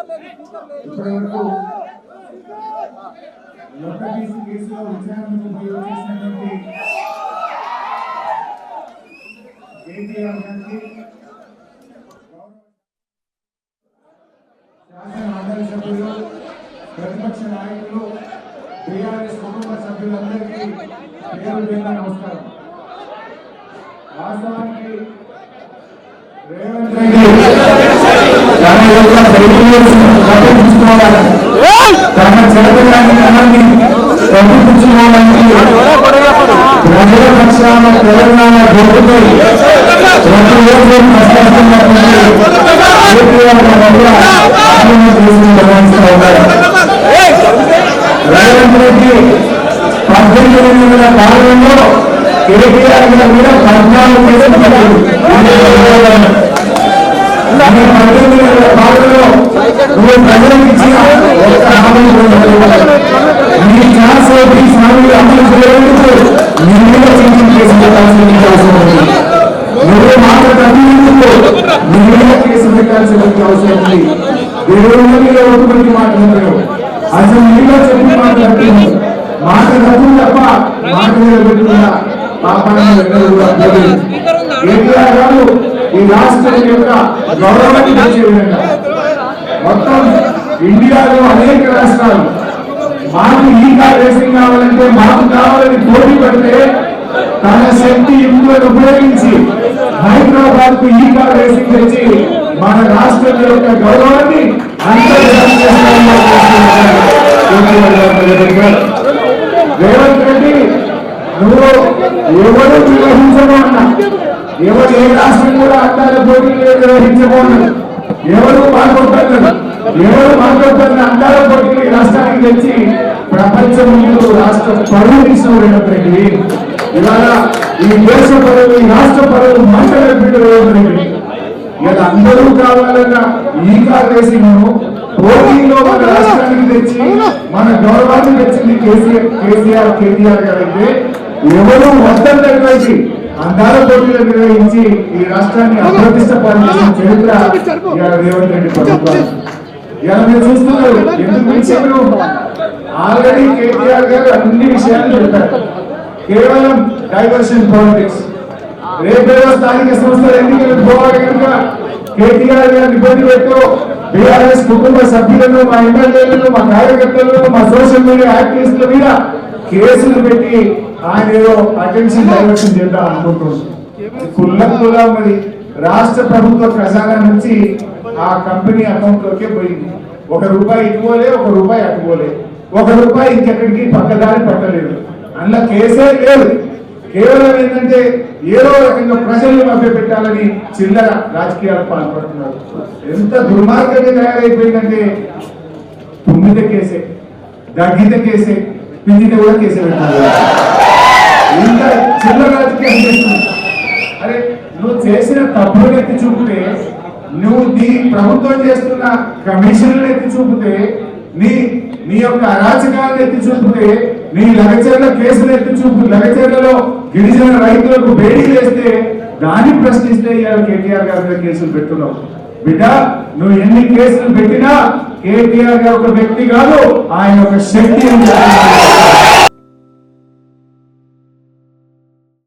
ఇప్పటివరకు లోకబీసీ కేసులో విచారణకు ఉపయోగించినటువంటి కేటీఆర్ గారికి శాసన మండలి సభ్యులు, ప్రతిపక్ష నాయకులు, టీఆర్ఎస్ కుటుంబ సభ్యులందరికీ పేరు పేరున నమస్కారం. వాస్తవానికి రేవంత్ రెడ్డి తన యొక్క కప్పించుకోవాలని, తన చేతనాన్ని కప్పించుకోవాలని ప్రజల పక్షాన తెలంగాణ గొప్పపై ప్రతిరోజు కష్టపడుతున్నటువంటి రేవంత్ రెడ్డి 18,000 కేటీఆర్ మీద 14 కేసులు పడ్డారు. 18,000 పాలనలో నువ్వు ప్రజలకు ఇచ్చిన ఒక్క హామీ నీ ఛాన్స్ హామీలు అమలు చేయడానికి నిర్మూల కేసు పెట్టాల్సిన అవసరం ఉంది. నువ్వు మాట తగ్గించుకో, నిర్మూల కేసు పెట్టాల్సిన అవసరం ఉంది. దేవుడిలో ఒకటి మాట్లాడలేవు, అసలు నీలో చెప్పి మాట్లాడుతున్నావు. మాట తప్పు తప్ప మాట మీద పెట్టుకున్న పాపాన్ని కేటీఆర్ గారు ఈ రాష్ట్రం యొక్క గౌరవాన్ని పెంచే విధంగా మొత్తం ఇండియాలో అనేక రాష్ట్రాలు మాకు ఈ కార్ రేసింగ్ కావాలంటే మాకు కావాలని పోటీ పడితే తన శక్తి యుక్తులను ఉపయోగించి హైదరాబాద్ కు ఈ కార్ రేసింగ్ తెచ్చి మన రాష్ట్రం యొక్క గౌరవాన్ని రేవంత్ రెడ్డి నువ్వు ఎవరు నిర్వహించబో అన్నా, ఎవరు ఏ రాష్ట్రం కూడా అందాల పోటీలు నిర్వహించబో అన్నారు. ఎవరు మాట్లాడుతున్నారు, ఎవరు మాట్లాడుతున్న అందాల పోటీలు రాష్ట్రానికి తెచ్చి ప్రపంచం ముందు రాష్ట్ర పరువు తీసిన రేవంత్ రెడ్డి. ఇవాళ ఈ దేశ పరువు, ఈ రాష్ట్ర పరువు మాట్లాడే రేవంత్ రెడ్డి. ఇలా అందరూ కావాలన్న ఈ కార్ రేసింగ్ పోటీలో మన రాష్ట్రానికి తెచ్చి మన గౌరవాన్ని తెచ్చింది కేసీఆర్ కేటీఆర్ గారు అయితే, ఎవరు వద్దన్నటువంటి అందాల పోటీలు నిర్వహించి ఈ రాష్ట్రాన్ని అప్రతిష్ట పాల్చేసిన చరిత్ర రేవంత్ రెడ్డి ప్రభుత్వం. ఇలా మీరు చూస్తున్నారు. ఎందుకు విషయంలో ఆల్రెడీ కేటీఆర్ గారు అన్ని విషయాలు చెప్పారు. కేవలం డైవర్షన్ పాలిటిక్స్. రేపేదో స్థానిక సంస్థల ఎన్నికలకు పోవాలి కనుక కేటీఆర్ గారిని ఇబ్బంది పెట్టు, బీఆర్ఎస్ కుటుంబ సభ్యులను, మా ఎమ్మెల్యేలను, మా కార్యకర్తలను, మా సోషల్ మీడియా యాక్టివిస్టుల మీద కేసులు పెట్టి ఆయన ఏదో అటెన్షన్ డైవర్షన్ చేద్దాం అనుకుంటున్నారు. కుల్లా మరి రాష్ట్ర ప్రభుత్వ ఖజానా నుంచి ఆ కంపెనీ అకౌంట్ లోకే పోయింది. ₹1 ఇటుపోలే, ₹1 అటుపోలే, ₹1 ఇంకెక్కడికి పక్కదారి పట్టలేదు. అందులో కేసే లేదు. కేవలం ఏంటంటే ఏదో రకంగా ప్రజలను మభ్య పెట్టాలని చిల్లర రాజకీయాలు పాల్పడుతున్నారు. ఎంత దుర్మార్గంగా తయారైపోయిందంటే తుమ్మితే కేసే, దగ్గితే కేసే, పిండితే కూడా కేసే పెట్టాలి. ఇంత చిల్లర రాజకీయం చేస్తుంది. అరే నువ్వు చేసిన తప్పులను ఎత్తి చూపితే, నువ్వు నీ ప్రభుత్వం చేస్తున్న కమిషన్లను ఎత్తి చూపితే, నీ యొక్క అరాచకాలను ఎత్తి చూపితే, నీ లగచర్ల కేసులు ఎత్తి చూపు, లగచర్లలో గిరిజన రైతులకు బేడీ చేస్తే దాన్ని ప్రశ్నిస్తే ఇవాళ కేటీఆర్ గారి మీద కేసులు పెట్టున్నావు. బిడ్డ నువ్వు ఎన్ని కేసులు పెట్టినా కేటీఆర్ గారు ఒక వ్యక్తి కాదు, ఆయన ఒక శక్తి.